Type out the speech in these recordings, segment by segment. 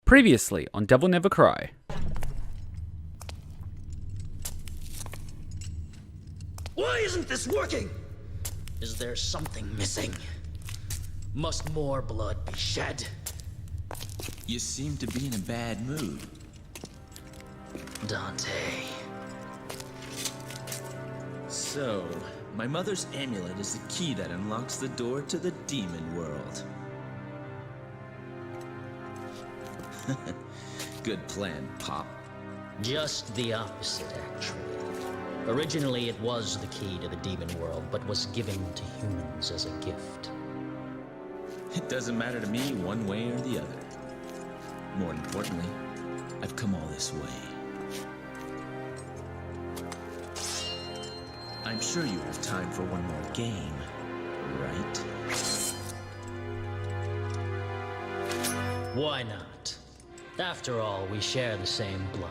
Previously on Devil Never Cry. Why isn't this working? Is there something missing? Must more blood be shed? You seem to be in a bad mood. Dante. So, my mother's amulet is the key that unlocks the door to the demon world. Good plan, Pop. Just the opposite, actually. Originally, it was the key to the demon world, but was given to humans as a gift. It doesn't matter to me one way or the other. More importantly, I've come all this way. I'm sure you have time for one more game, right? Why not? After all, we share the same blood.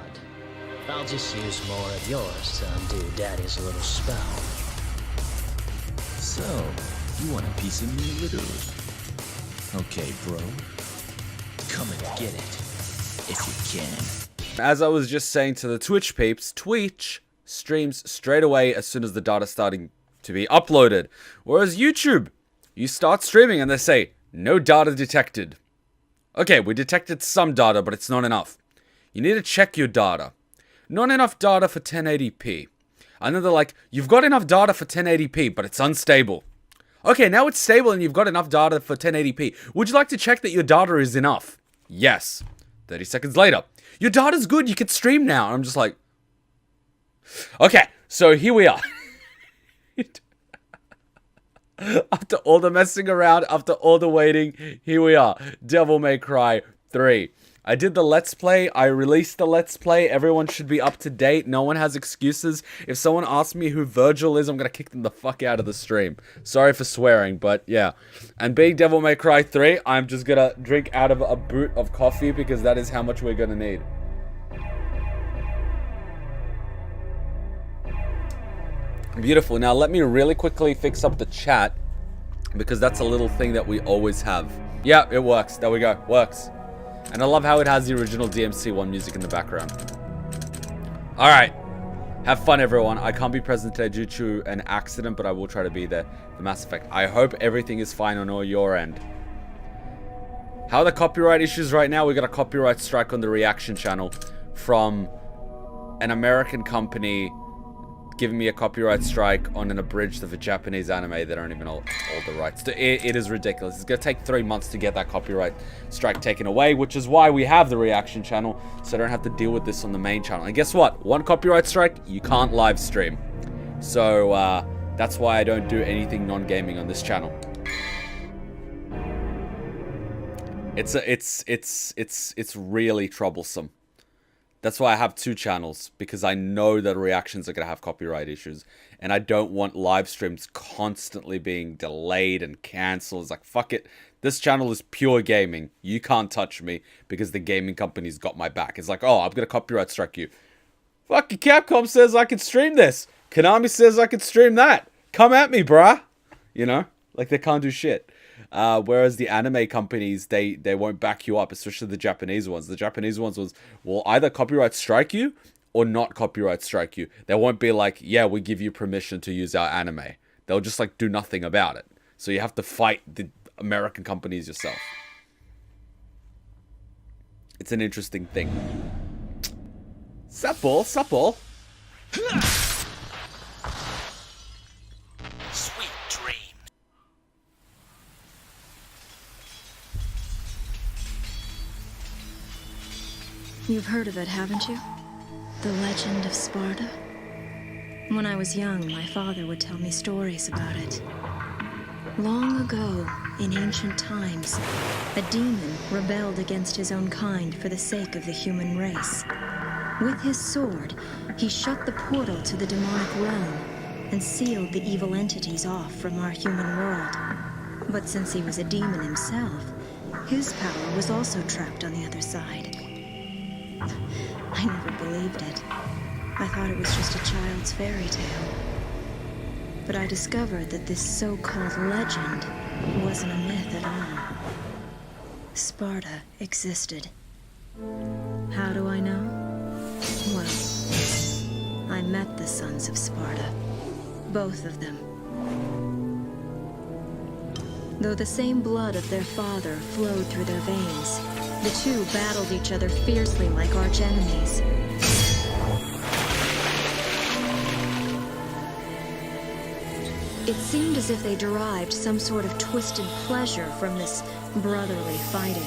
I'll just use more of yours to undo Daddy's little spell. So, you want a piece of me, literally? Okay, bro. Come and get it, if you can. As I was just saying to the Twitch peeps, Twitch streams straight away as soon as the data's starting to be uploaded. Whereas YouTube, you start streaming and they say, no data detected. Okay, we detected some data, but it's not enough. You need to check your data. Not enough data for 1080p. And then they're like, you've got enough data for 1080p, but it's unstable. Okay, now it's stable and you've got enough data for 1080p. Would you like to check that your data is enough? Yes. 30 seconds later. Your data's good, you can stream now. And I'm just like, okay, so here we are. After all the messing around, after all the waiting, here we are. Devil May Cry 3. I did the Let's Play. I released the Let's Play. Everyone should be up to date. No one has excuses. If someone asks me who Vergil is, I'm going to kick them the fuck out of the stream. Sorry for swearing, but yeah. And being Devil May Cry 3, I'm just going to drink out of a boot of coffee because that is how much we're going to need. Beautiful. Now let me really quickly fix up the chat because that's a little thing that we always have. Yeah, it works. There we go. Works. And I love how it has the original DMC 1 music in the background. Alright. Have fun, everyone. I can't be present today due to an accident, but I will try to be there for Mass Effect. I hope everything is fine on all your end. How are the copyright issues right now? We got a copyright strike on the reaction channel from an American company giving me a copyright strike on an abridged of a Japanese anime. They don't even hold the rights. It is ridiculous. It's going to take 3 months to get that copyright strike taken away, which is why we have the reaction channel, so I don't have to deal with this on the main channel. And guess what? One copyright strike, you can't live stream. So that's why I don't do anything non-gaming on this channel. It's really troublesome. That's why I have 2 channels, because I know that reactions are going to have copyright issues, and I don't want live streams constantly being delayed and cancelled. It's like, fuck it. This channel is pure gaming. You can't touch me because the gaming company's got my back. It's like, oh, I'm going to copyright strike you. Fucking Capcom says I can stream this. Konami says I can stream that. Come at me, bruh. You know? Like, they can't do shit. Whereas the anime companies, they won't back you up, especially the Japanese ones. The Japanese ones will either copyright strike you or not copyright strike you. They won't be like, yeah, we give you permission to use our anime. They'll just like do nothing about it. So you have to fight the American companies yourself. It's an interesting thing. Supple, supple. Sweet dream. You've heard of it, haven't you? The legend of Sparta? When I was young, my father would tell me stories about it. Long ago, in ancient times, a demon rebelled against his own kind for the sake of the human race. With his sword, he shut the portal to the demonic realm and sealed the evil entities off from our human world. But since he was a demon himself, his power was also trapped on the other side. I never believed it. I thought it was just a child's fairy tale. But I discovered that this so-called legend wasn't a myth at all. Sparta existed. How do I know? Well, I met the sons of Sparta. Both of them. Though the same blood of their father flowed through their veins, the two battled each other fiercely like arch-enemies. It seemed as if they derived some sort of twisted pleasure from this brotherly fighting.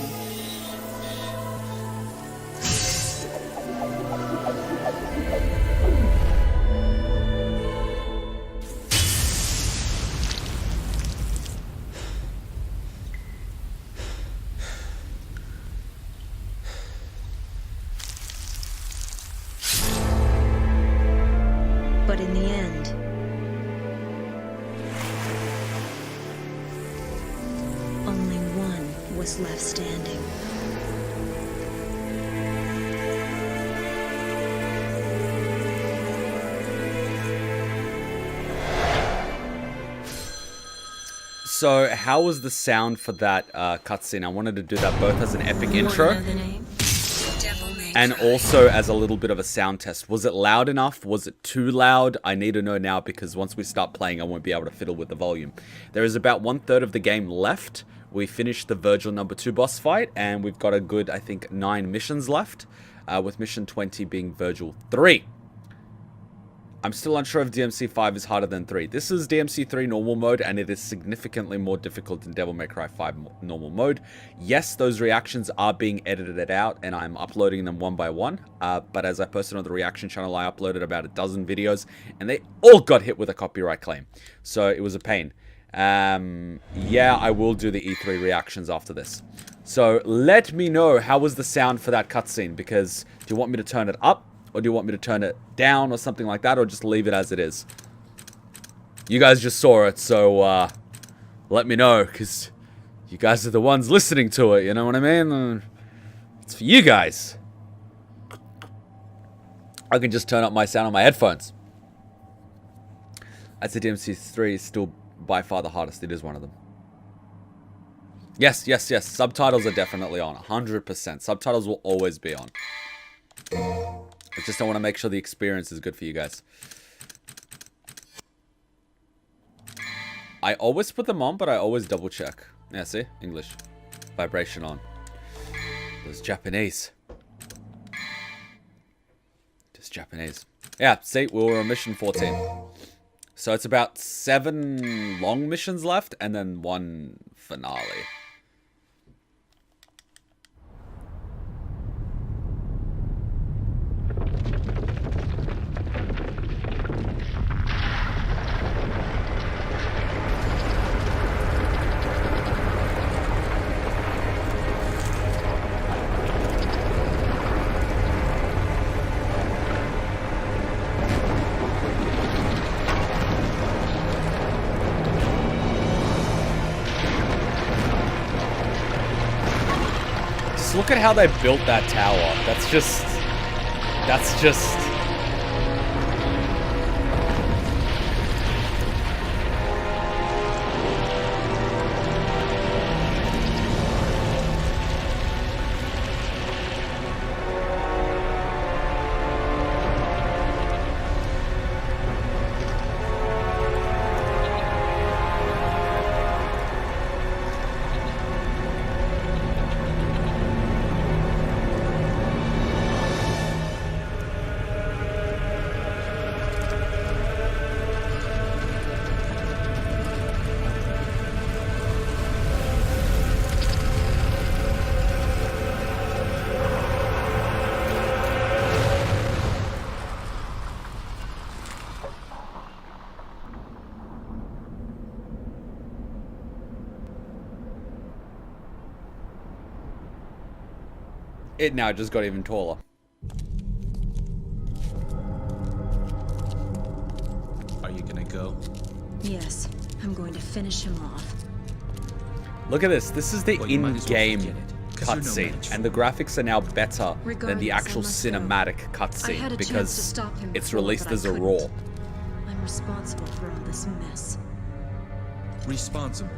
But in the end, only one was left standing. So, how was the sound for that cutscene? I wanted to do that both as an epic intro and also as a little bit of a sound test. Was it loud enough? Was it too loud? I need to know now, because once we start playing, I won't be able to fiddle with the volume. There is about 1/3 of the game left. We finished the Vergil number 2 boss fight, and we've got a good, I think, 9 missions left, with mission 20 being Vergil 3. I'm still unsure if DMC 5 is harder than 3. This is DMC 3 normal mode, and it is significantly more difficult than Devil May Cry 5 normal mode. Yes, those reactions are being edited out, and I'm uploading them one by one. But as I posted on the reaction channel, I uploaded about a dozen videos, and they all got hit with a copyright claim. So it was a pain. Yeah, I will do the E3 reactions after this. So let me know, how was the sound for that cutscene? Because do you want me to turn it up? Or do you want me to turn it down or something like that? Or just leave it as it is? You guys just saw it, so let me know. Because you guys are the ones listening to it, you know what I mean? It's for you guys. I can just turn up my sound on my headphones. I'd say DMC 3 is still by far the hardest. It is one of them. Yes, yes, yes. Subtitles are definitely on. 100%. Subtitles will always be on. I just don't want to make sure the experience is good for you guys. I always put them on, but I always double check. Yeah, see? English. Vibration on. Those Japanese. Just Japanese. Yeah, see? We were on mission 14. So it's about 7 long missions left, and then 1 finale. Look at how they built that tower. That's just... It now just got even taller. Are you gonna go? Yes, I'm going to finish him off. Look at this. This is the Well, you might as well in-game forget it, 'cause you're no cutscene, match and the graphics are now better than the Regardless, actual I must go. cinematic I had cutscene a chance to because stop him it's before, released but I as a couldn't. raw. I'm responsible for all this mess. Responsible.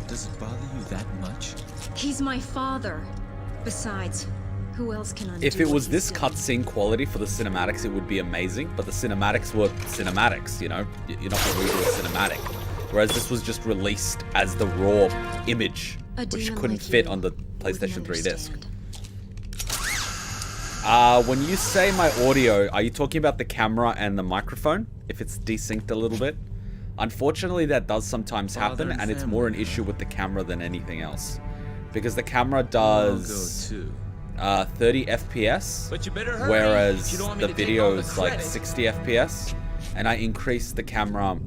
Does it bother you that much? He's my father. Besides, Who else can undo If it what was he's this done? cutscene quality for the cinematics, it would be amazing. But the cinematics were cinematics, you know? You're not going to redo a cinematic. Whereas this was just released as the raw image, A which demon couldn't like fit you on the wouldn't PlayStation 3 disc. understand. When you say my audio, are you talking about the camera and the microphone? If it's desynced a little bit? Unfortunately, that does sometimes happen, and it's more an issue with the camera than anything else. Because the camera does 30 FPS, But you better hurry whereas if you don't want me the to take video all the is like credit. 60 FPS, and I increased the camera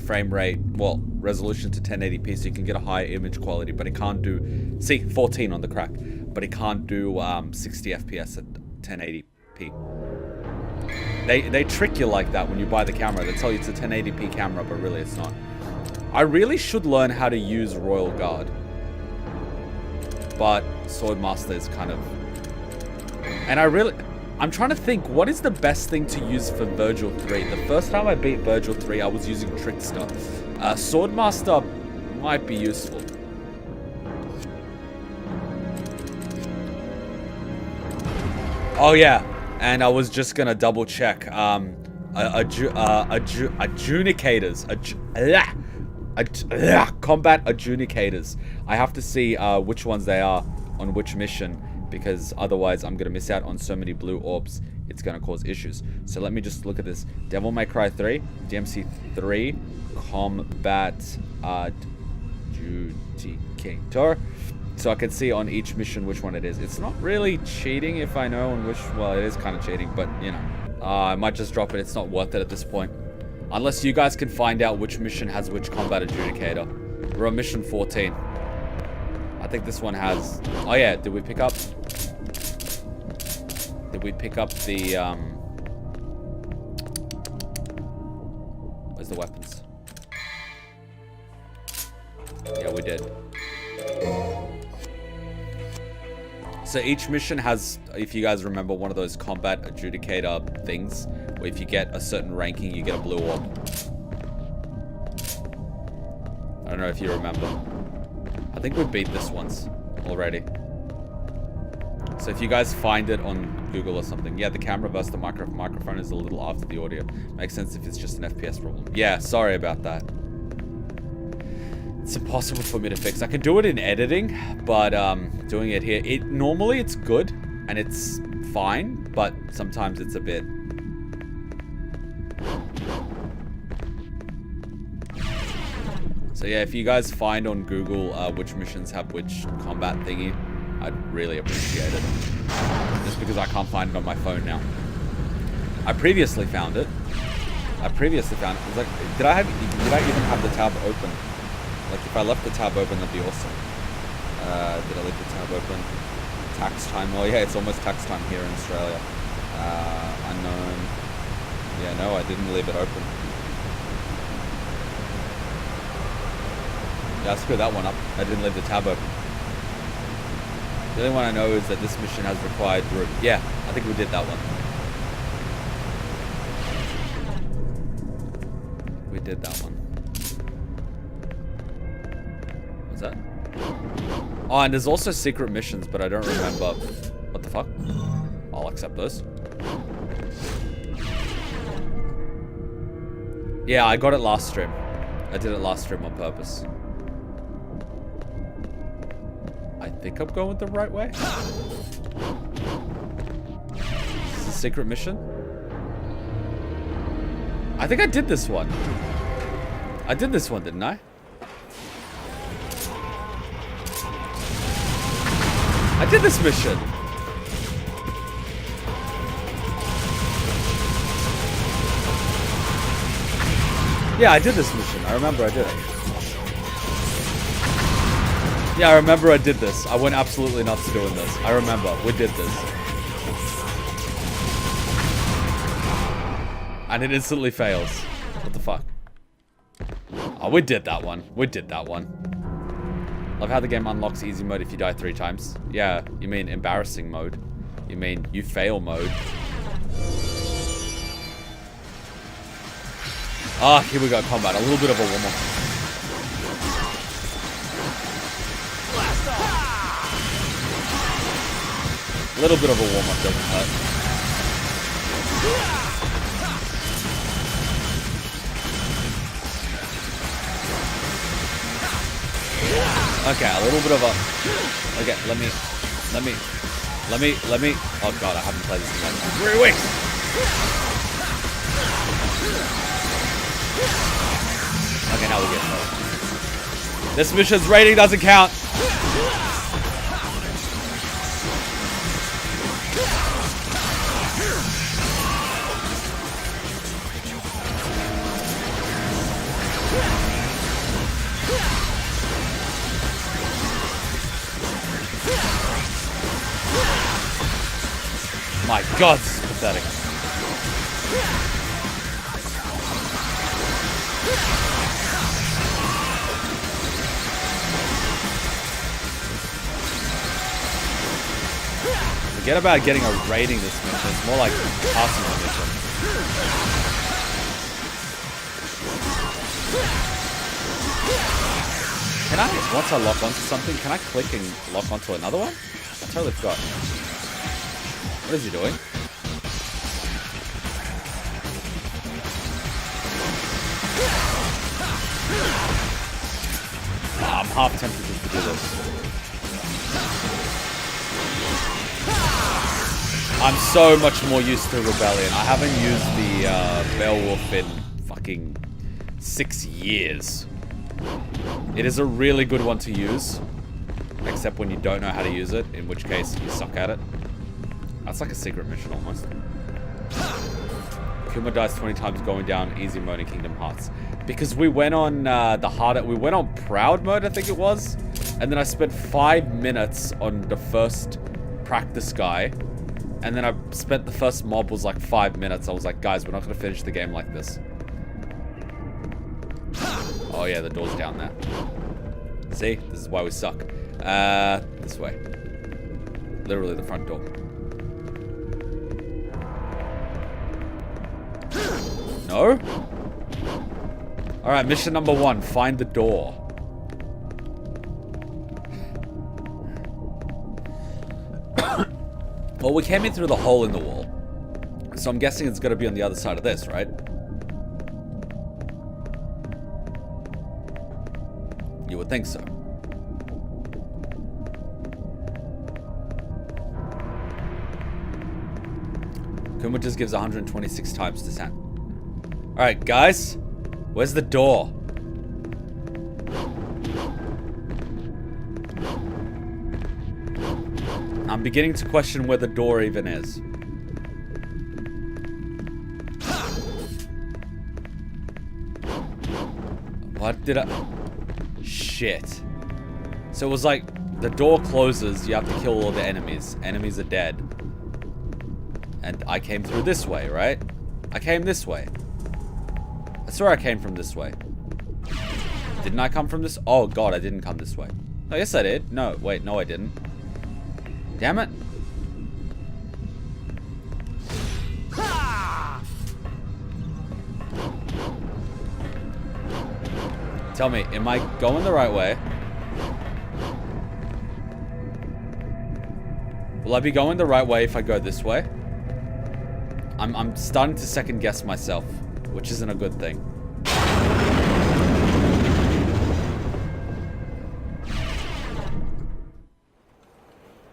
frame rate, well, resolution to 1080p so you can get a higher image quality, but it can't do, see, 14 on the crack, but it can't do 60 FPS at 1080p. They trick you like that when you buy the camera. They tell you it's a 1080p camera, but really it's not. I really should learn how to use Royal Guard, but Swordmaster is kind of... And I'm trying to think, what is the best thing to use for Vergil 3? The first time I beat Vergil 3, I was using Trickster. Swordmaster might be useful. Oh yeah, and I was just gonna double check. Adjudicators. Combat adjudicators. I have to see which ones they are on which mission, because otherwise I'm gonna miss out on so many blue orbs. It's gonna cause issues. So let me just look at this. Devil May Cry 3, DMC 3, combat adjudicator. So I can see on each mission which one it is. It's not really cheating if I know on which... Well, it is kind of cheating, but, you know. I might just drop it. It's not worth it at this point. Unless you guys can find out which mission has which combat adjudicator. We're on mission 14. I think this one has... Oh, yeah. Did we pick up... Did we pick up the... Where's the weapons? Yeah, we did. So each mission has, if you guys remember, one of those combat adjudicator things, where if you get a certain ranking, you get a blue orb. I don't know if you remember. I think we beat this once already. So if you guys find it on Google or something, yeah, the camera versus the microphone is a little after the audio. Makes sense if it's just an FPS problem. Yeah, sorry about that. It's impossible for me to fix. I can do it in editing, but doing it here, normally it's good and it's fine, but sometimes it's a bit... So yeah, if you guys find on Google which missions have which combat thingy, I'd really appreciate it. Just because I can't find it on my phone now. I previously found it. It was like, did I even have the tab open? Like, if I left the tab open, that'd be awesome. Did I leave the tab open? Tax time. Well, yeah, it's almost tax time here in Australia. Unknown. Yeah, no, I didn't leave it open. Yeah, I screwed that one up. I didn't leave the tab open. The only one I know is that this mission has required room. Yeah, I think we did that one. We did that one. What's that? Oh, and there's also secret missions, but I don't remember. What the fuck? I'll accept those. Yeah, I got it last stream. I did it last stream on purpose. I think I'm going the right way. Is this a secret mission? I think I did this one. I did this one, didn't I? I did this mission. Yeah, I did this mission. I remember I did it. Yeah, I remember I did this. I went absolutely nuts doing this. I remember. We did this. And it instantly fails. What the fuck? Oh, we did that one. We did that one. Love how the game unlocks easy mode if you die 3 times. Yeah, you mean embarrassing mode. You mean you fail mode. Ah, here we go, combat. A little bit of a warm-up. little bit of a warm-up doesn't hurt. Okay, a little bit of a... Okay, let me... Oh god, I haven't played this in like 3 weeks! Okay, now we're getting low. This mission's rating doesn't count! My god, this is pathetic. Forget about getting a rating this mission. It's more like passing the mission. Can I, once I lock onto something, can I click and lock onto another one? I totally forgot. What is he doing? I'm half tempted just to do this. I'm so much more used to Rebellion. I haven't used the Beowulf in fucking 6 years. It is a really good one to use. Except when you don't know how to use it, in which case you suck at it. That's like a secret mission almost. Kuma dies 20 times going down easy mode in Kingdom Hearts. Because we went on we went on Proud mode, I think it was. And then I spent 5 minutes on the first practice guy. And then I spent the first mob was like 5 minutes. I was like, guys, we're not going to finish the game like this. Oh yeah, the door's down there. See? This is why we suck. This way. Literally the front door. No? Alright, mission number 1. Find the door. Well, we came in through the hole in the wall. So I'm guessing it's gonna be on the other side of this, right? You would think so. Kuma just gives 126 times to Sam. Alright, guys. Where's the door? I'm beginning to question where the door even is. What did I... Shit. So it was like, the door closes, you have to kill all the enemies. Enemies are dead. And I came through this way, right? I came this way. I swear I came from this way. Didn't I come from this? Oh god, I didn't come this way. Oh, yes I did. No, wait, no I didn't. Damn it. Tell me, am I going the right way? Will I be going the right way if I go this way? I'm starting to second guess myself, which isn't a good thing.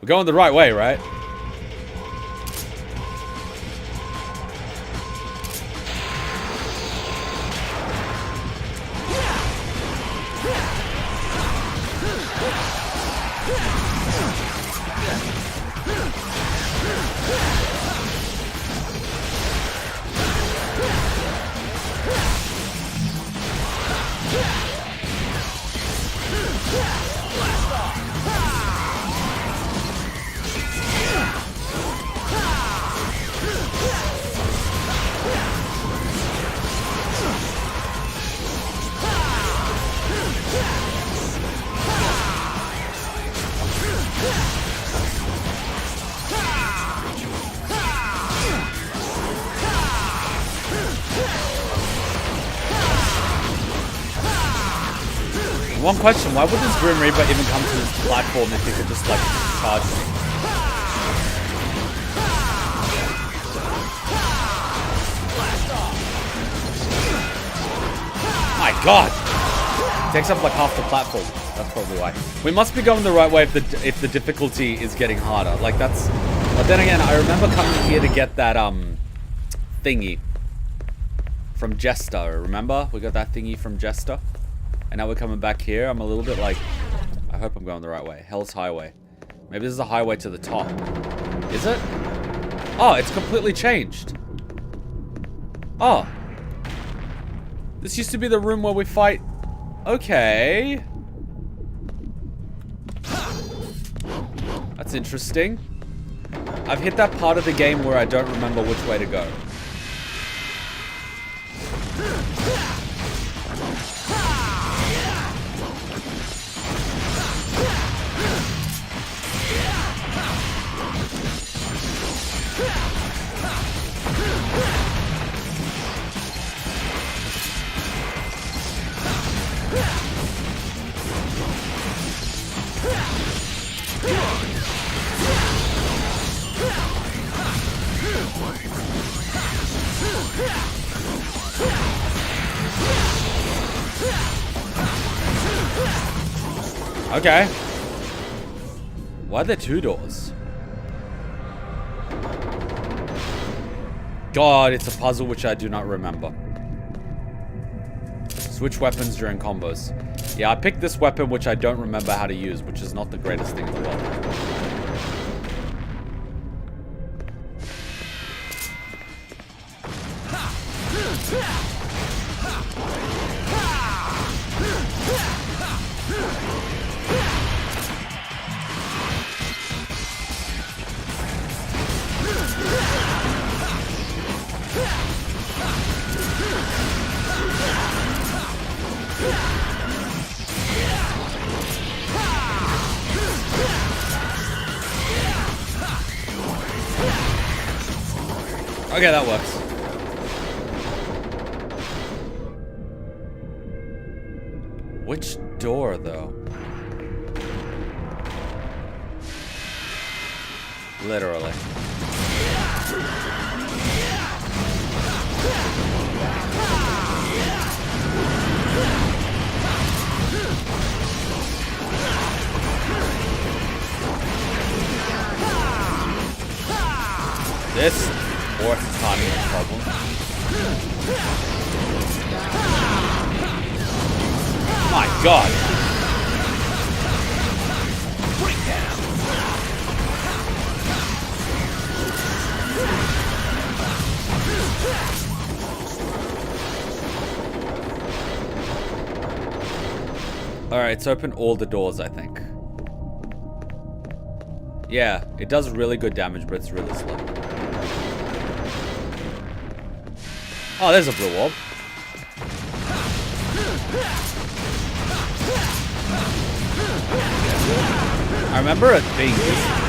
We're going the right way, right? One question, why would this Grim Reaper even come to this platform if he could just, like, charge me? God! It takes up like half the platform. That's probably why. We must be going the right way if the difficulty is getting harder. Like that's... But then again, I remember coming here to get that, thingy. From Jester, remember? We got that thingy from Jester. And now we're coming back here. I'm a little bit like... I hope I'm going the right way. Hell's Highway. Maybe this is a highway to the top. Is it? Oh, it's completely changed. Oh. This used to be the room where we fight... Okay. That's interesting. I've hit that part of the game where I don't remember which way to go. Okay. Why are there two doors? God, it's a puzzle which I do not remember. Switch weapons during combos. Yeah, I picked this weapon which I don't remember how to use, which is not the greatest thing in the world. Okay, that works. Which door, though? Literally. This fourth timing is a problem. My God. Alright, it's open all the doors, I think. Yeah, it does really good damage, but it's really slow. Oh, there's a blue orb. I remember it being this.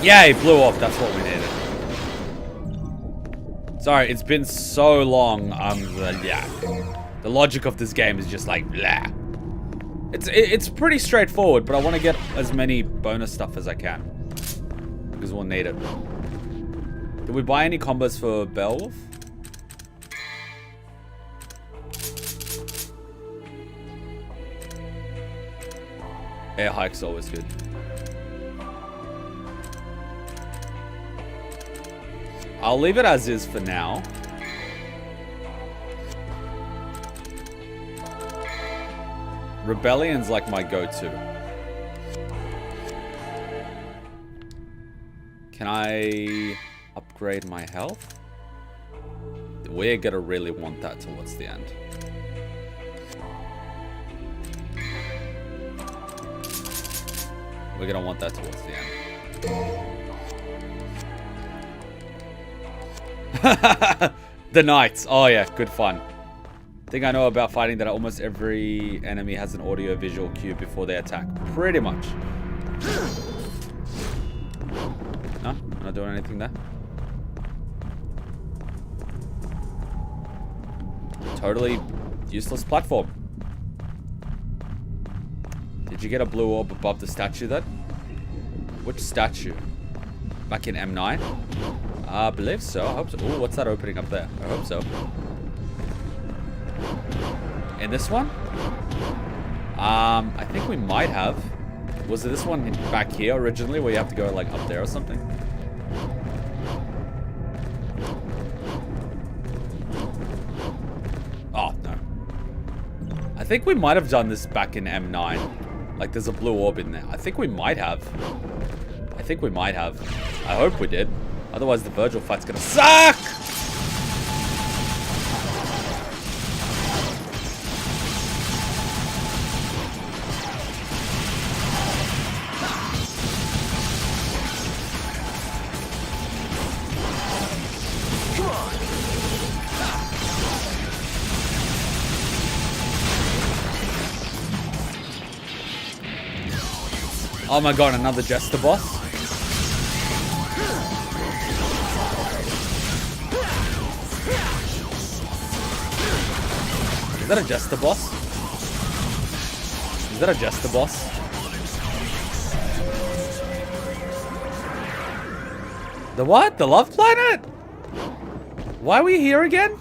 Yay, blew up. That's what we needed. Sorry, it's been so long. Yeah. The logic of this game is just like, blah. It's pretty straightforward, but I want to get as many bonus stuff as I can. Because we'll need it. Did we buy any combos for Beowulf? Air hike's always good. I'll leave it as is for now. Rebellion's like my go-to. Can I upgrade my health? We're gonna really want that towards the end. We're gonna want that towards the end. The knights. Oh yeah, good fun. Thing I know about fighting that almost every enemy has an audio visual cue before they attack. Pretty much. No, I'm not doing anything there. Totally useless platform. Did you get a blue orb above the statue then? Which statue? Back in M9? I believe so. I hope so. Ooh, what's that opening up there? I hope so. In this one? I think we might have. Was it this one back here originally where you have to go like up there or something? Oh, no. I think we might have done this back in M9. Like there's a blue orb in there. I think we might have. I think we might have. I hope we did. Otherwise the Vergil fight's gonna suck! Oh my god, another Jester boss? Is that a Jester boss? Is that a Jester boss? The what? The Love Planet? Why are we here again?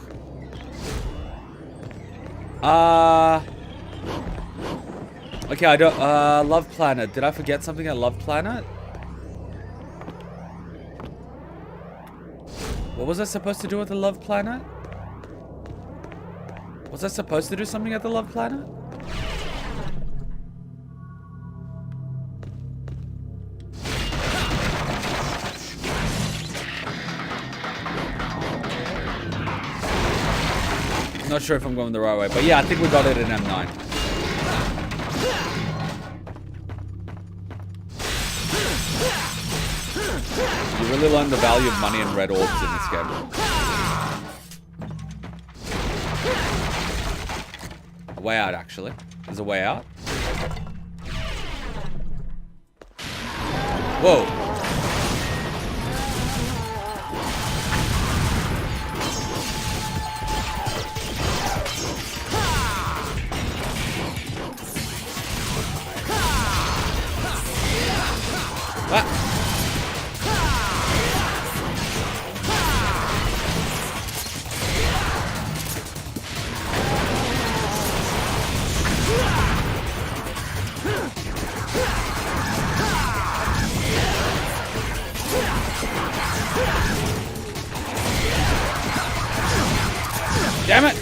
Okay, I don't, Love Planet. Did I forget something at Love Planet? What was I supposed to do at the Love Planet? Was I supposed to do something at the Love Planet? Not sure if I'm going the right way, but yeah, I think we got it in M9. You really learn the value of money and red orbs in this game. A way out, actually. There's a way out. Whoa. Ah. Damn it!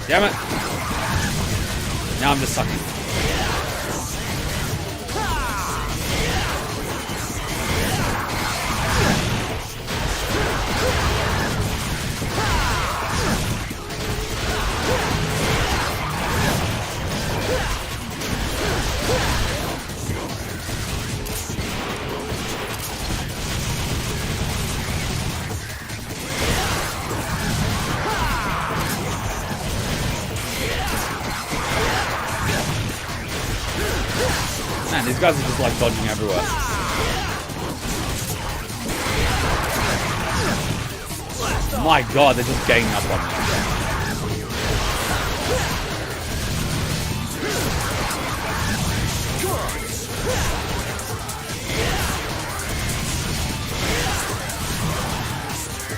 Damn it! Now I'm just sucking. Man, these guys are just like dodging everywhere. My god, they're just ganging up on me.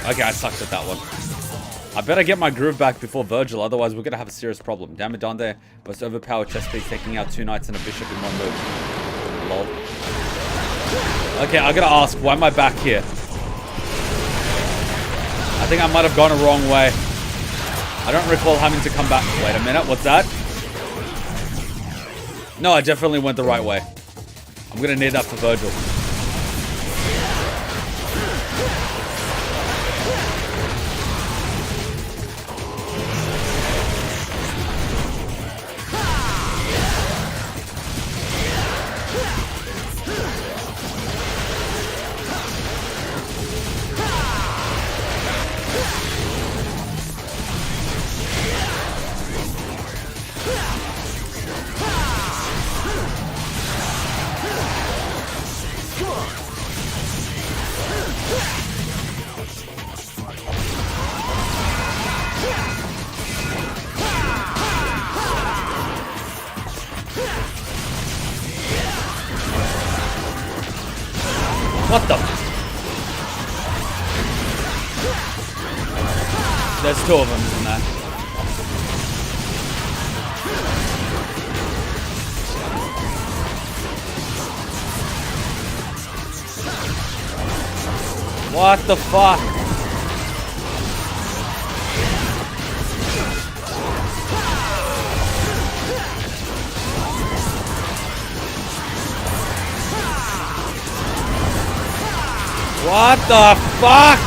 Okay, I sucked at that one. I better get my groove back before Vergil, otherwise we're gonna have a serious problem. Damn it, Dante. Most overpowered chess piece, taking out 2 knights and a bishop in one move. Lol. Okay, I gotta ask, why am I back here? I think I might have gone a wrong way. I don't recall having to come back. Wait a minute, what's that? No, I definitely went the right way. I'm gonna need that for Vergil. What the? There's two of them, isn't there? What the fuck? What the fuck?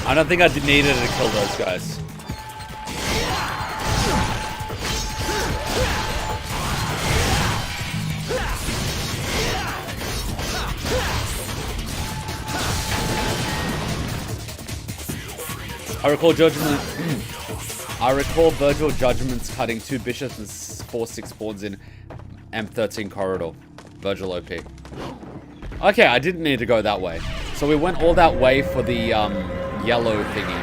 I don't think I needed to kill those guys. I recall Vergil Judgment's cutting 2 bishops and 4/6 pawns in M13 corridor. Vergil OP. Okay, I didn't need to go that way. So we went all that way for the yellow thingy.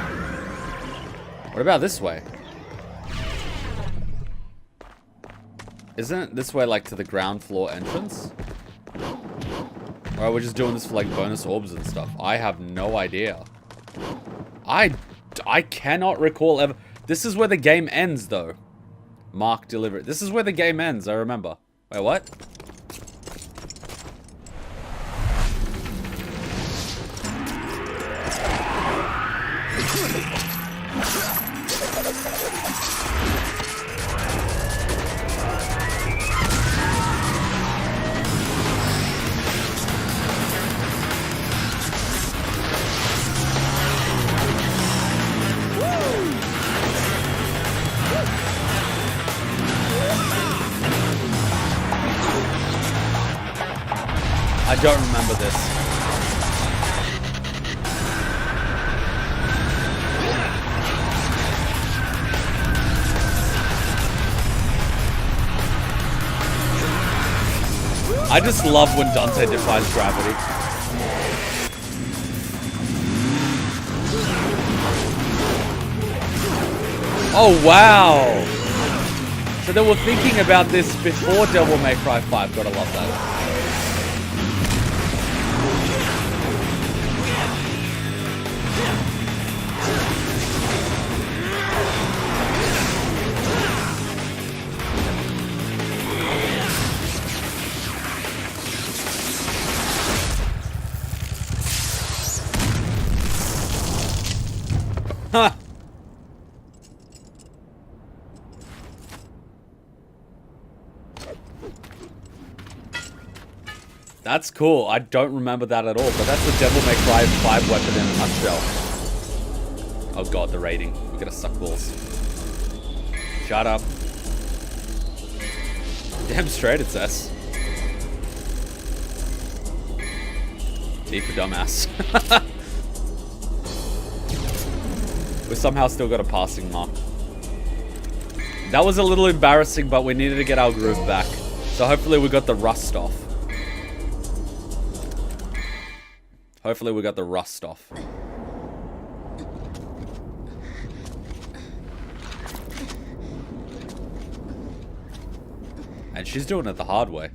What about this way? Isn't it this way like to the ground floor entrance? Or are we just doing this for like bonus orbs and stuff? I have no idea. I cannot recall ever. This is where the game ends though. Mark delivery. This is where the game ends, I remember. Wait, what? I don't remember this. I just love when Dante defies gravity. Oh wow! So they were thinking about this before Devil May Cry 5. Gotta love that. Huh. That's cool. I don't remember that at all, but that's the Devil May Cry 5 weapon in a nutshell. Oh god, the rating. We're gonna suck balls. Shut up. Damn straight it says. D for dumbass. We somehow still got a passing mark. That was a little embarrassing, but we needed to get our groove back. So hopefully we got the rust off. Hopefully we got the rust off. And she's doing it the hard way.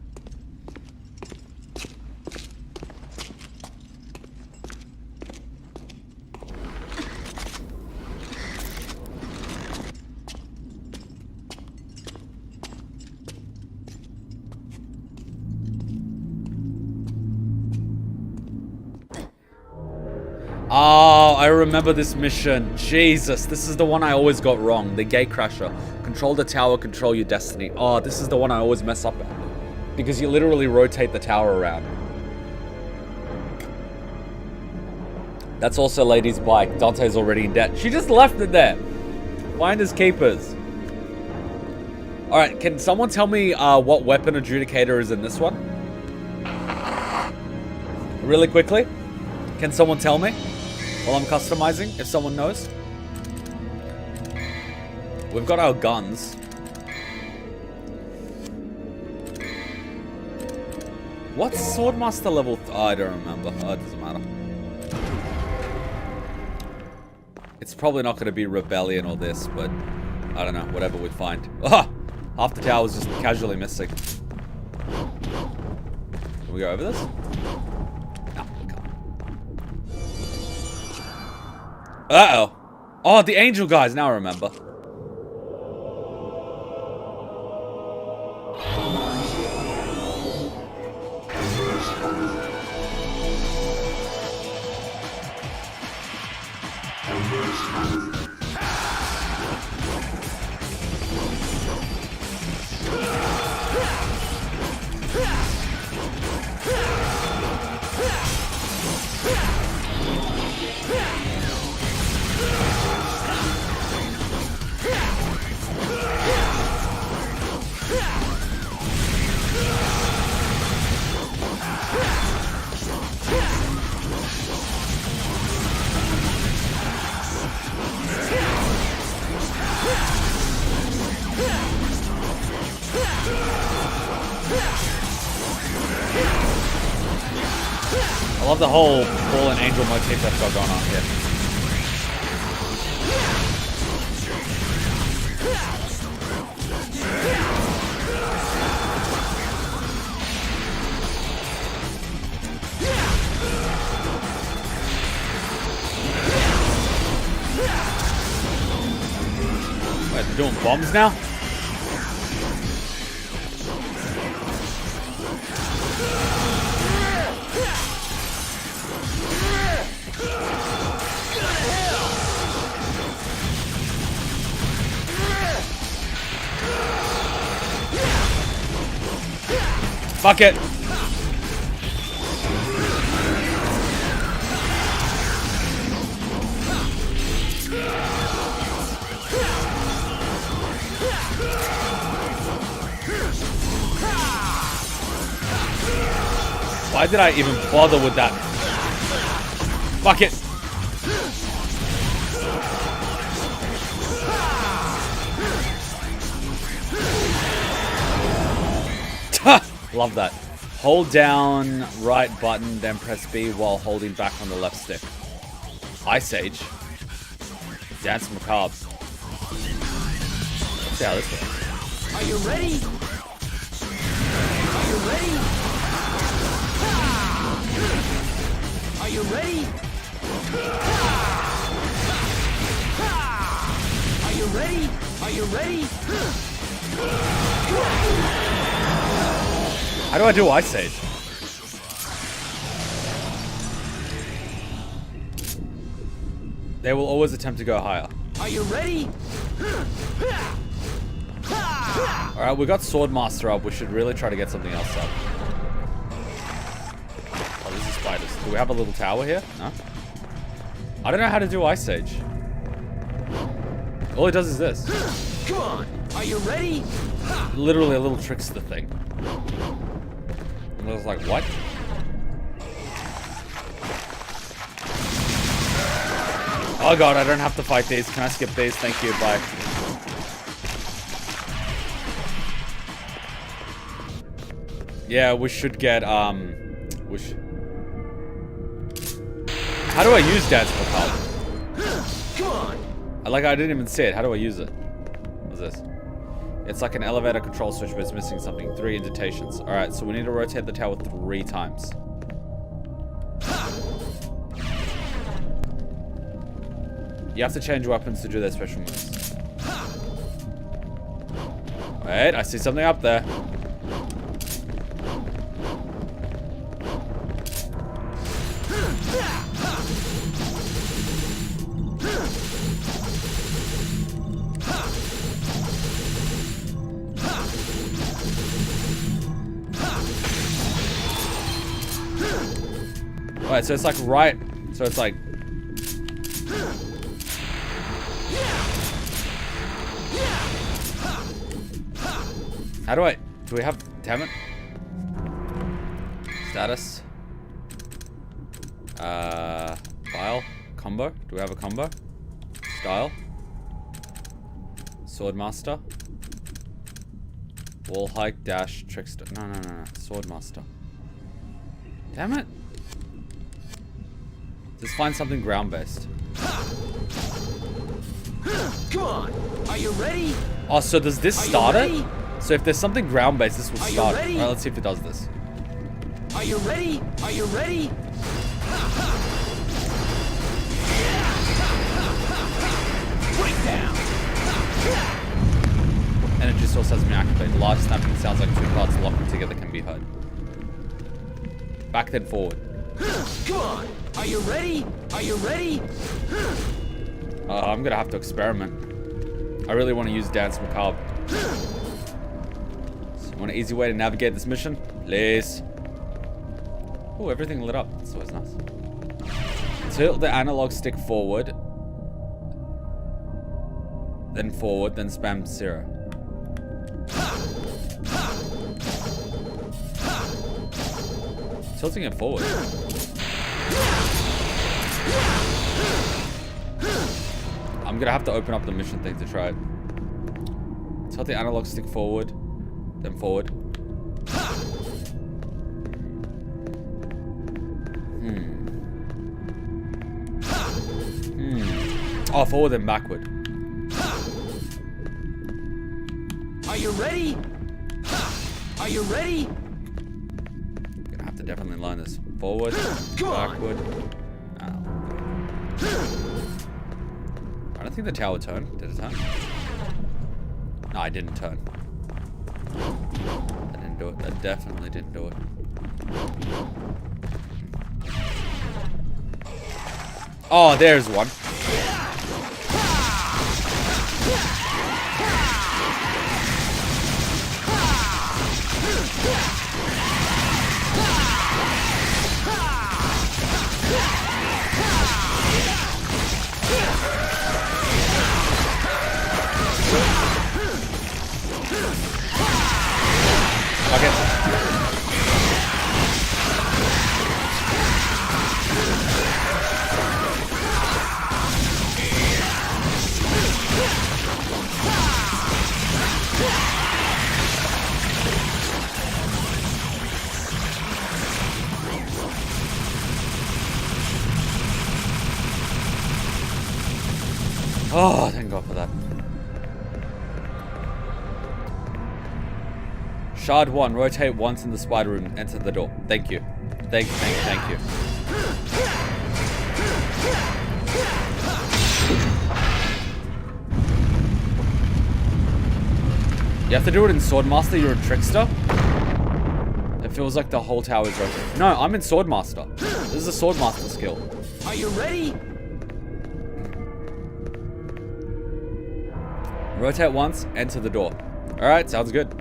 Oh, I remember this mission. Jesus, this is the one I always got wrong. The Gatecrasher. Control the tower, control your destiny. Oh, this is the one I always mess up at. Because you literally rotate the tower around. That's also Lady's bike. Dante's already in debt. She just left it there. Finders keepers. Alright, can someone tell me what weapon adjudicator is in this one? Really quickly? Can someone tell me? While I'm customizing, if someone knows. We've got our guns. What's Swordmaster level? Oh, I don't remember. Oh, it doesn't matter. It's probably not going to be Rebellion or this, but I don't know. Whatever we find. Ah! Half the tower's just casually missing. Can we go over this? No, we can't. Uh-oh. Oh, the angel guys. Now I remember. I love the whole fallen angel motif that's got going on here. Wait, they're doing bombs now? Fuck it. Why did I even bother with that? Fuck it. Love that. Hold down right button, then press B while holding back on the left stick. Ice Age. Dance Macabre. Let's see how this works. Are you ready? Are you ready? Are you ready? Are you ready? Are you ready? How do I do Ice Age? They will always attempt to go higher. Are you ready? Alright, we got Swordmaster up. We should really try to get something else up. Oh, these are spiders. Do we have a little tower here? No? I don't know how to do Ice Age. All it does is this. Come on. Are you ready? Literally a little trickster thing. And I was like, what? Oh god, I don't have to fight these. Can I skip these? Thank you, bye. Yeah, we should get, How do I use Dance Macabre? Come on. I didn't even see it. How do I use it? What's this? It's like an elevator control switch, but it's missing something. 3 indentations. Alright, so we need to rotate the tower 3 times. You have to change weapons to do their special moves. Wait, I see something up there. Wait, so it's like right. So it's like. How do I? Do we have? Damn it. Status. File. Combo. Do we have a combo? Style. Swordmaster. Wall hike dash trickster. No. Swordmaster. Damn it. Just find something ground based. Come on. Are you ready? Oh, so does this start it? So if there's something ground based, this will Are you start it. ready? Alright, let's see if it does this. Are you ready? Are you ready? Breakdown. Energy source has been activated. Large snapping sounds like two parts locking together can be heard. Back then forward. Come on. Are you ready? Are you ready? I'm gonna have to experiment. I really want to use Dance Macabre. So you want an easy way to navigate this mission? Please. Oh, everything lit up. That's always nice. Tilt the analog stick forward. Then forward, then spam 0. Tilting it forward. I'm gonna have to open up the mission thing to try it. Tilt the analog stick forward, then forward. Oh, forward then backward. Are you ready? Are you ready? I'm gonna have to definitely learn this. Forward, Come on. backward. Oh. I don't think the tower turned. Did it turn? No, I didn't turn. I didn't do it. I definitely didn't do it. Oh, there's one. Okay. Oh, thank God for that. Shard 1, rotate once in the spider room, enter the door. Thank you. Thank you. You have to do it in Swordmaster, you're a trickster? It feels like the whole tower is rotating. No, I'm in Swordmaster. This is a Swordmaster skill. Are you ready? Rotate once, enter the door. Alright, sounds good.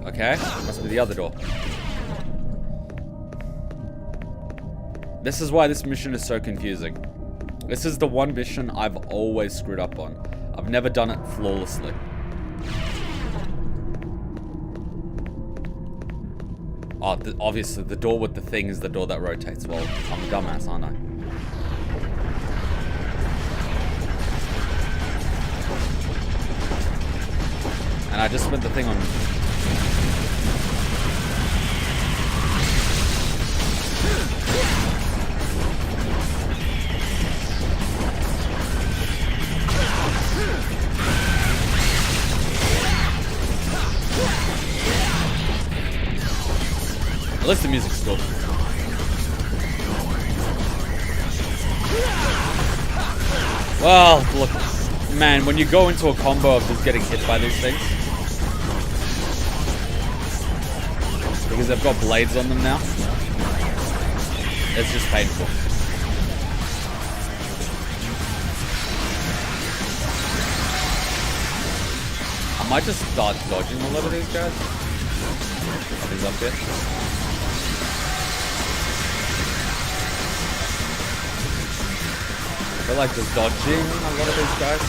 Okay, must be the other door. This is why this mission is so confusing. This is the one mission I've always screwed up on. I've never done it flawlessly. Oh, obviously the door with the thing is the door that rotates. Well, I'm a dumbass, aren't I? And I just spent the thing on... At least the music's cool. Well, look, man, when you go into a combo of just getting hit by these things, because they've got blades on them now, it's just painful. I might just start dodging a lot of these guys. He's up there. I feel like just dodging a lot of these guys.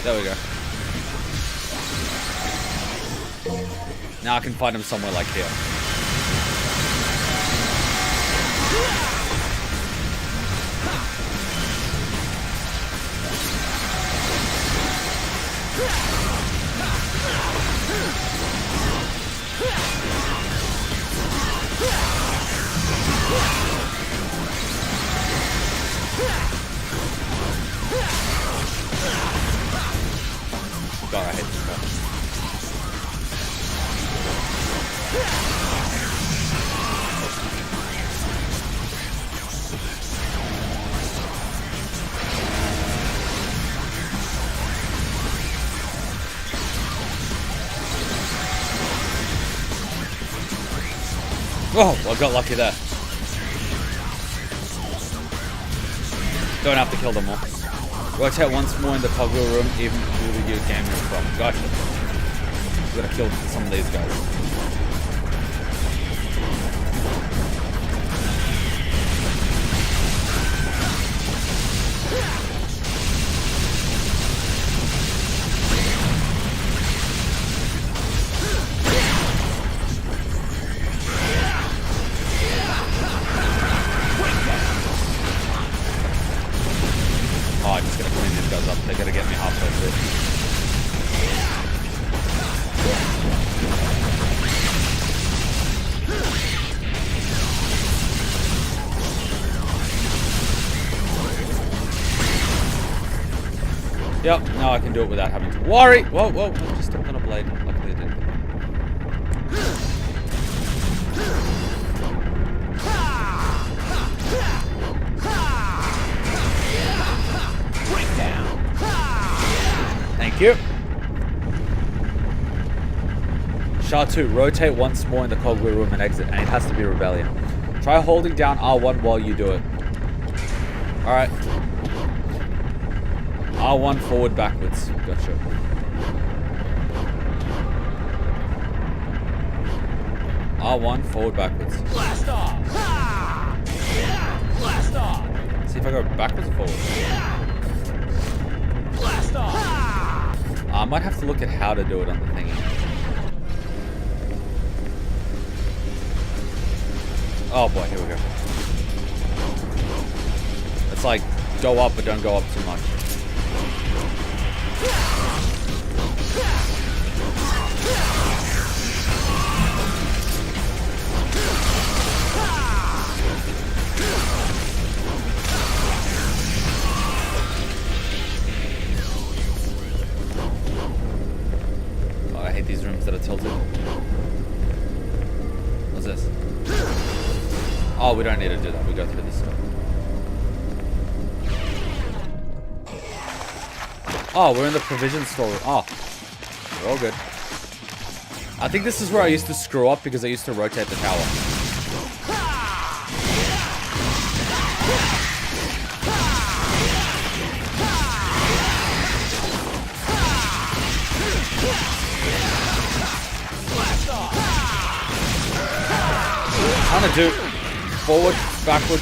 There we go. Now I can find him somewhere like here. God, I hate this guy. Oh, I got lucky there. Don't have to kill them all. Rotate once more in the cogwheel room, even through the game you're from. Gotcha. We gotta kill some of these guys. Oh, I'm just gonna clean these guys up. They gotta get me halfway through. Yep, now I can do it without having to worry. Whoa, whoa, I just stepped on a blade. Luckily it didn't. Thank you. SHA-2, rotate once more in the cogwheel room and exit, and it has to be Rebellion. Try holding down R1 while you do it. Alright. R1 forward backwards. Gotcha. R1 forward backwards. Blast off! Blast off! See if I go backwards or forward. Blast off! I might have to look at how to do it on the thingy. Oh boy, here we go. It's like, go up but don't go up too much. Oh, I hate these rooms that are tilted. What's this? Oh, we don't need to do that. We go through this stuff. Oh, we're in the provision store. Oh, we're all good. I think this is where I used to screw up because I used to rotate the tower. Trying to do forward, backward.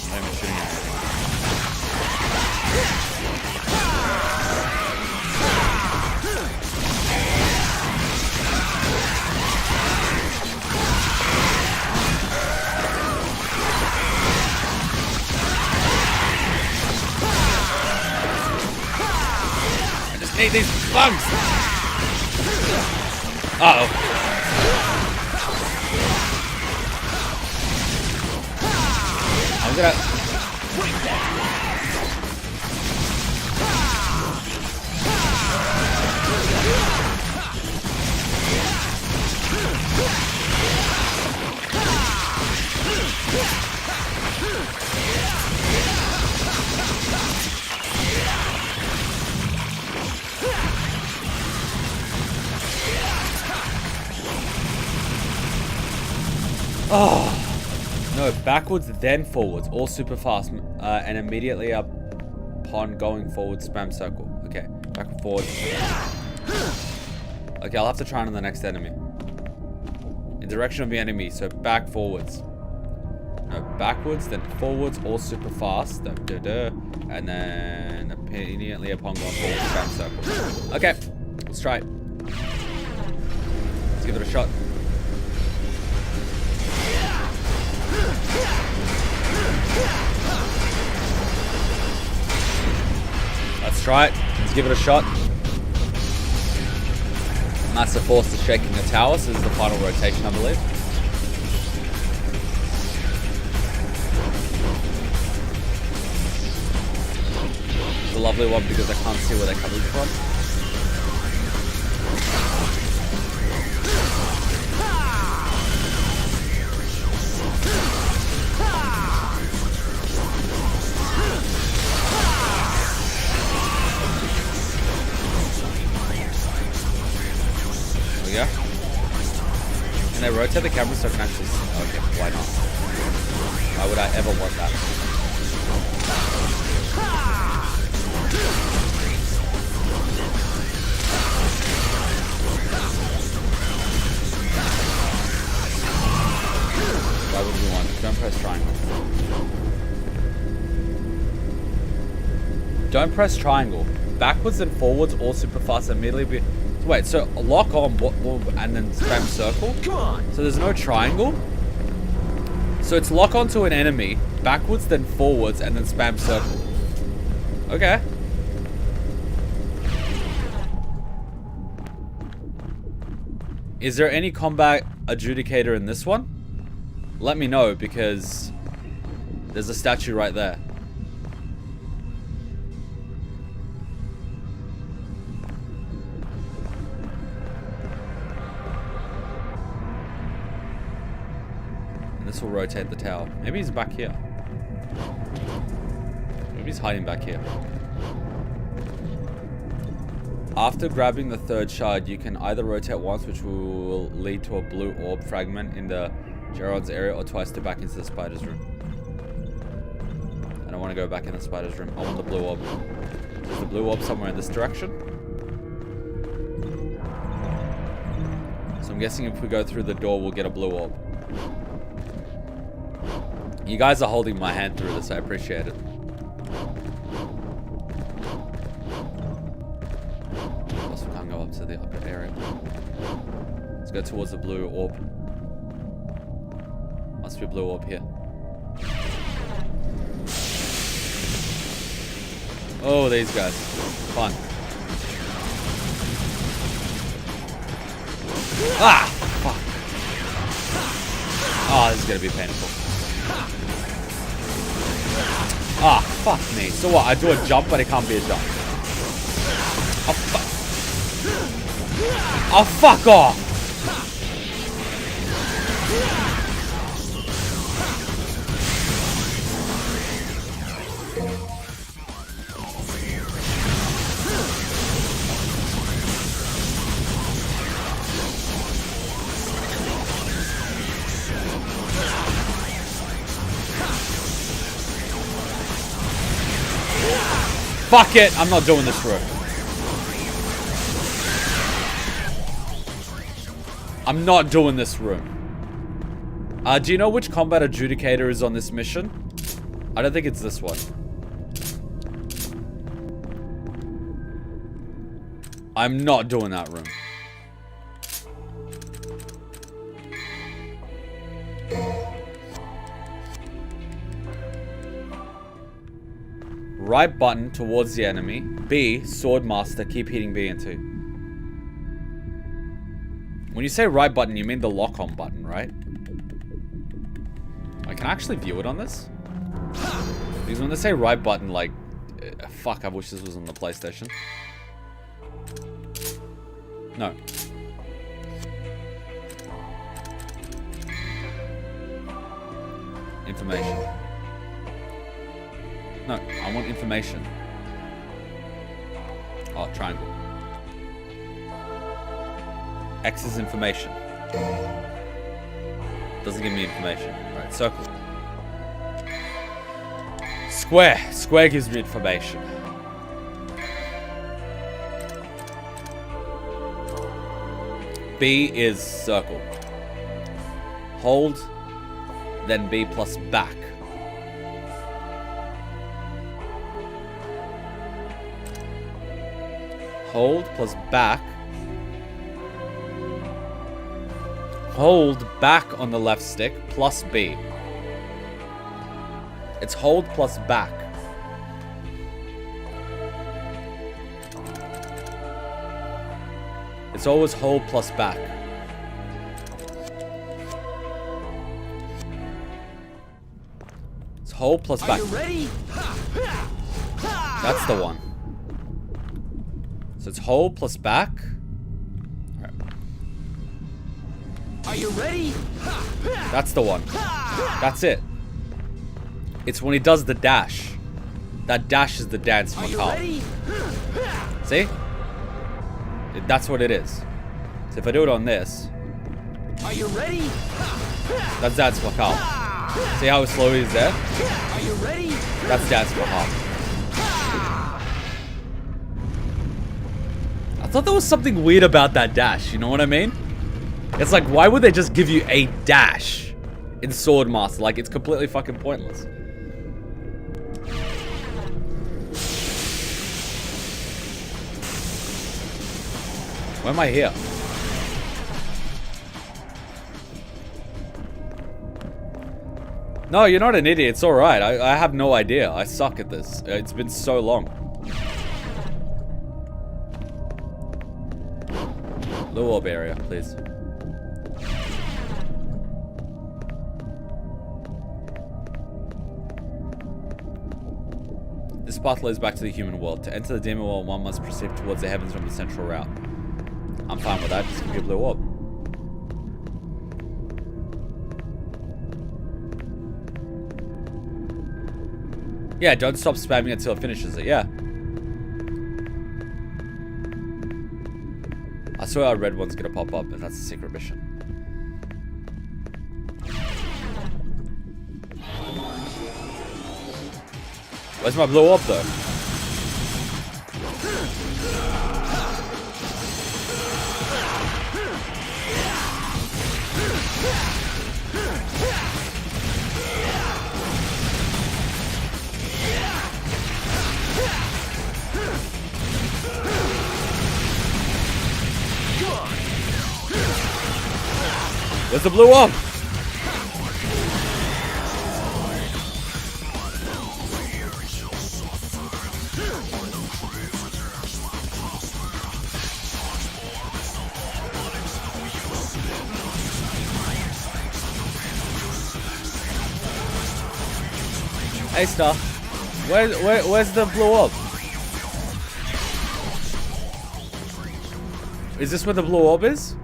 I'm not even shooting at anything. Need these bugs! Uh-oh. I'm gonna... Oh. No, backwards, then forwards. All super fast. And immediately upon going forward, spam circle. Okay, back and forward. Okay, I'll have to try it on the next enemy. In direction of the enemy, so back, forwards. No, backwards, then forwards, all super fast. And then immediately upon going forward, spam circle. Okay, let's try it. Let's give it a shot. Let's try it. Let's give it a shot. Massive force is shaking the tower, so this is the final rotation, I believe. It's a lovely one because I can't see where they're coming from. There we go. Can I rotate the camera so I can actually see? Okay, why not? Why would I ever want that? Why would we want? Don't press triangle. Don't press triangle. Backwards and forwards, all super fast, immediately be... Wait, so lock on and then spam circle? Come on! So there's no triangle? So it's lock onto an enemy, backwards, then forwards, and then spam circle. Okay. Is there any combat adjudicator in this one? Let me know, because there's a statue right there. And this will rotate the tower. Maybe he's back here. Maybe he's hiding back here. After grabbing the third shard, you can either rotate once, which will lead to a blue orb fragment in the Gerard's area, or twice to back into the spider's room. I don't want to go back in the spider's room. I want the blue orb. Is the blue orb somewhere in this direction? So I'm guessing if we go through the door, we'll get a blue orb. You guys are holding my hand through this. I appreciate it. Plus we can't go up to the upper area. Let's go towards the blue orb. Must be a blue orb here. Oh, these guys. Fun. Ah! Fuck. Oh, this is gonna be painful. Ah, fuck me. So what? I do a jump, but it can't be a jump. Oh, fuck. Oh, fuck off! Fuck it! I'm not doing this room. I'm not doing this room. Do you know which combat adjudicator is on this mission? I don't think it's this one. I'm not doing that room. Right button towards the enemy. B, Swordmaster, keep hitting B and 2. When you say right button, you mean the lock-on button, right? I can actually view it on this? Because when they say right button, like... fuck, I wish this was on the PlayStation. No. Information. No, I want information. Oh, triangle. X is information. Doesn't give me information. Alright, circle. Square. Square gives me information. B is circle. Hold, then B plus back. Hold plus back. Hold back on the left stick plus B. It's hold plus back. It's always hold plus back. It's hold plus back. Are you ready? That's the one. So it's hold plus back. Alright. Are you ready? That's the one. That's it. It's when he does the dash. That dash is the dance Are you macabre. ready? See? That's what it is. So if I do it on this, Are you ready? that's dance macabre. See how slow he is there? Are you ready? That's dance macabre. I thought there was something weird about that dash, you know what I mean? It's like, why would they just give you a dash in Swordmaster? Like, it's completely fucking pointless. Why am I here? No, you're not an idiot. It's alright. I have no idea. I suck at this. It's been so long. Blue orb area, please. This path leads back to the human world. To enter the demon world, one must proceed towards the heavens from the central route. I'm fine with that. Just give me a blue orb. Yeah, don't stop spamming until it finishes it. Yeah. I swear our red one's gonna pop up, and that's a secret mission. Where's my blue orb, though? Where's the blue orb? Hey, Star. Where's the blue orb? Is this where the blue orb is?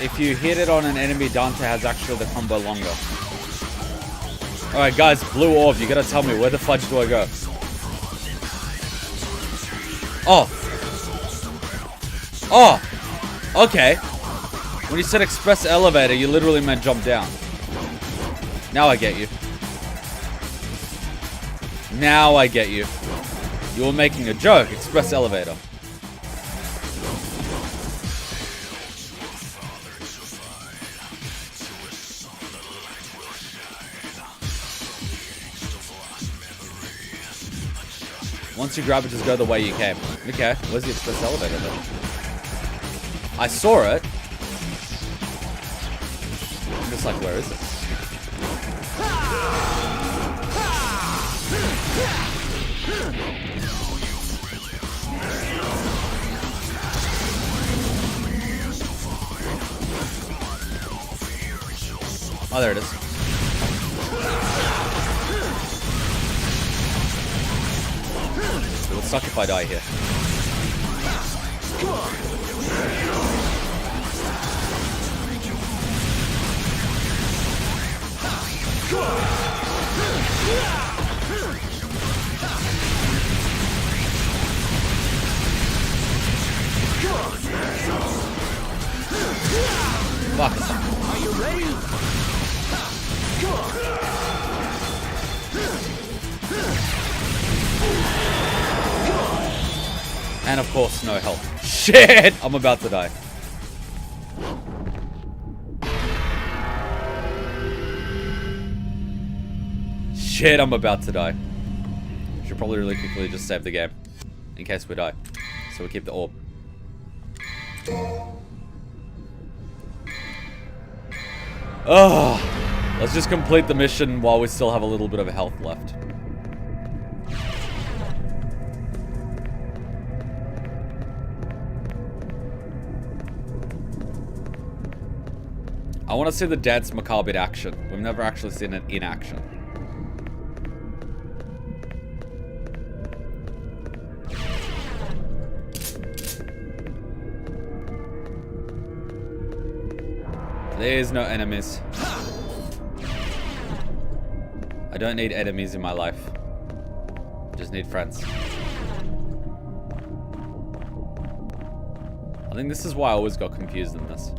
If you hit it on an enemy, Dante has actually the combo longer. Alright guys, blue orb, you gotta tell me, where the fudge do I go? Oh! Oh! Okay. When you said express elevator, you literally meant jump down. Now I get you. Now I get you. You were making a joke, express elevator. Once you grab it, just go the way you came. Okay, where's the express elevator then? I saw it. I'm just like, where is it? Oh, there it is. It would suck if I die here. Fuck. Are you ready? And of course, no health. Shit! I'm about to die. Shit, I'm about to die. Should probably really quickly just save the game. In case we die. So we keep the orb. Oh, let's just complete the mission while we still have a little bit of health left. I want to see the Dance Macabre in action. We've never actually seen it in action. There's no enemies. I don't need enemies in my life. Just need friends. I think this is why I always got confused in this.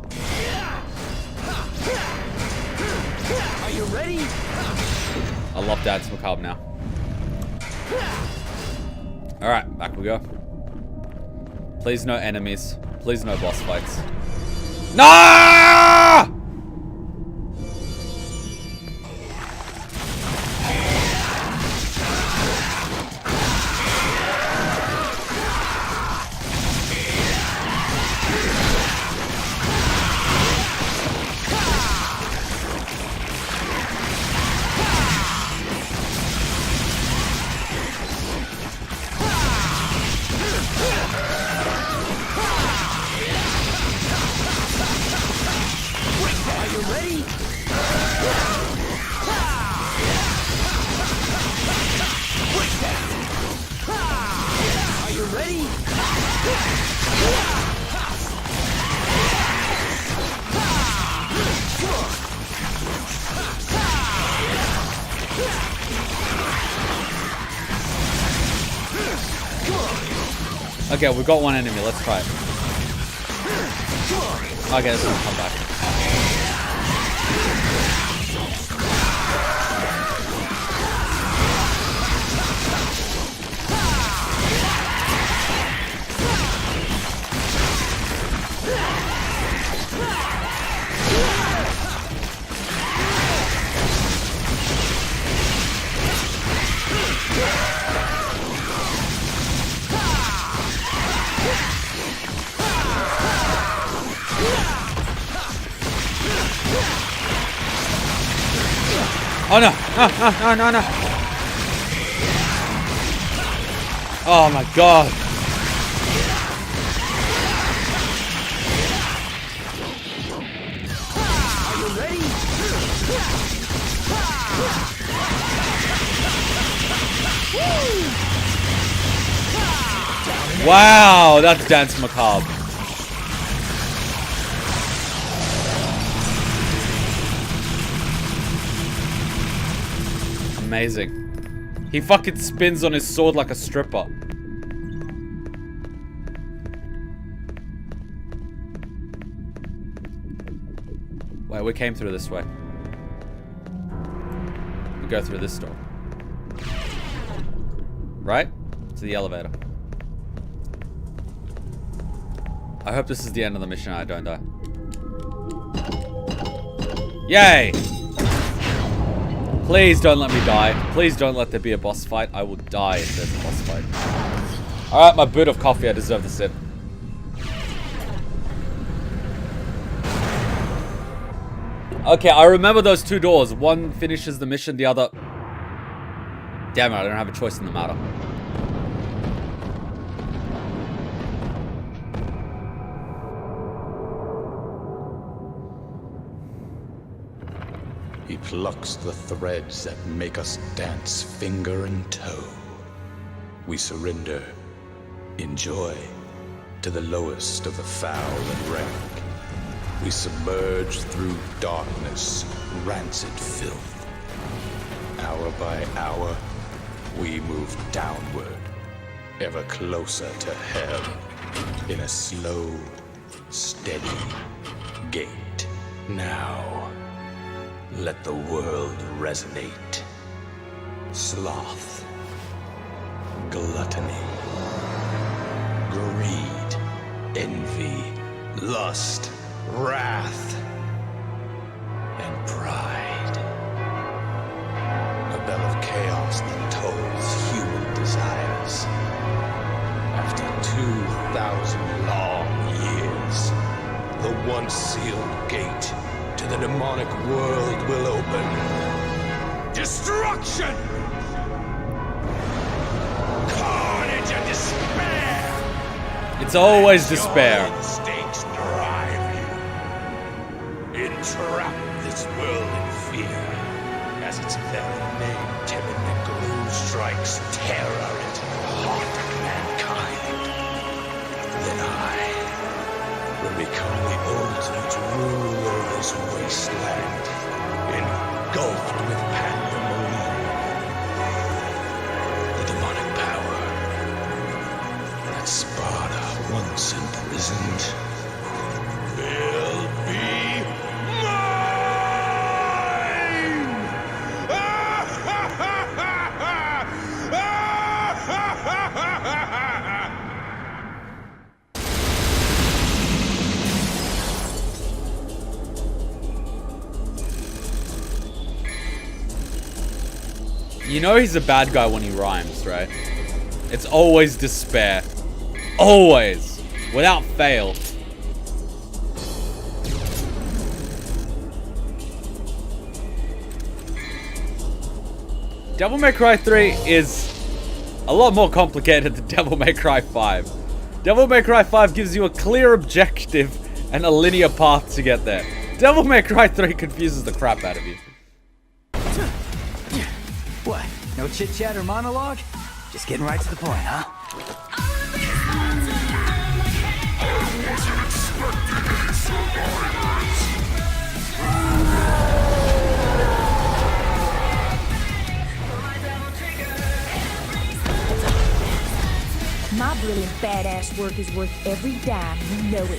Are you ready? I love Dance Macabre now. Alright, back we go. Please no enemies. Please no boss fights. No! Okay, we've got one enemy. Let's try it. Okay, this one's come back. Oh no! No! Oh my god! Are you ready? Wow, that's Dance Macabre. Amazing. He fucking spins on his sword like a stripper. Wait, we came through this way. We go through this door. Right? To the elevator. I hope this is the end of the mission and I don't die. Yay! Please don't let me die. Please don't let there be a boss fight. I will die if there's a boss fight. Alright, my boot of coffee. I deserve this in. Okay, I remember those two doors. One finishes the mission, the other... Damn it, I don't have a choice in the matter. He plucks the threads that make us dance finger and toe. We surrender, in joy, to the lowest of the foul and rank. We submerge through darkness, rancid filth. Hour by hour, we move downward, ever closer to hell, in a slow, steady gait. Now, let the world resonate. Sloth, gluttony, greed, envy, lust, wrath, and pride. A bell of chaos that tolls human desires. After 2,000 long years, the once sealed gate to the demonic world will open. Destruction! Carnage and despair! It's always despair. Your instincts drive you. Entrap this world in fear, as its very name, timid gloom strikes terror into the heart of mankind. Then I will become the ultimate ruler of this wasteland, engulfed with pandemonium. The demonic power that Sparta once imprisoned will be mine! You know he's a bad guy when he rhymes, right? It's always despair. Always. Without fail. Devil May Cry 3 is a lot more complicated than Devil May Cry 5. Devil May Cry 5 gives you a clear objective and a linear path to get there. Devil May Cry 3 confuses the crap out of you. What? No chit-chat or monologue? Just getting right to the point, huh? My brilliant badass work is worth every dime, you know it.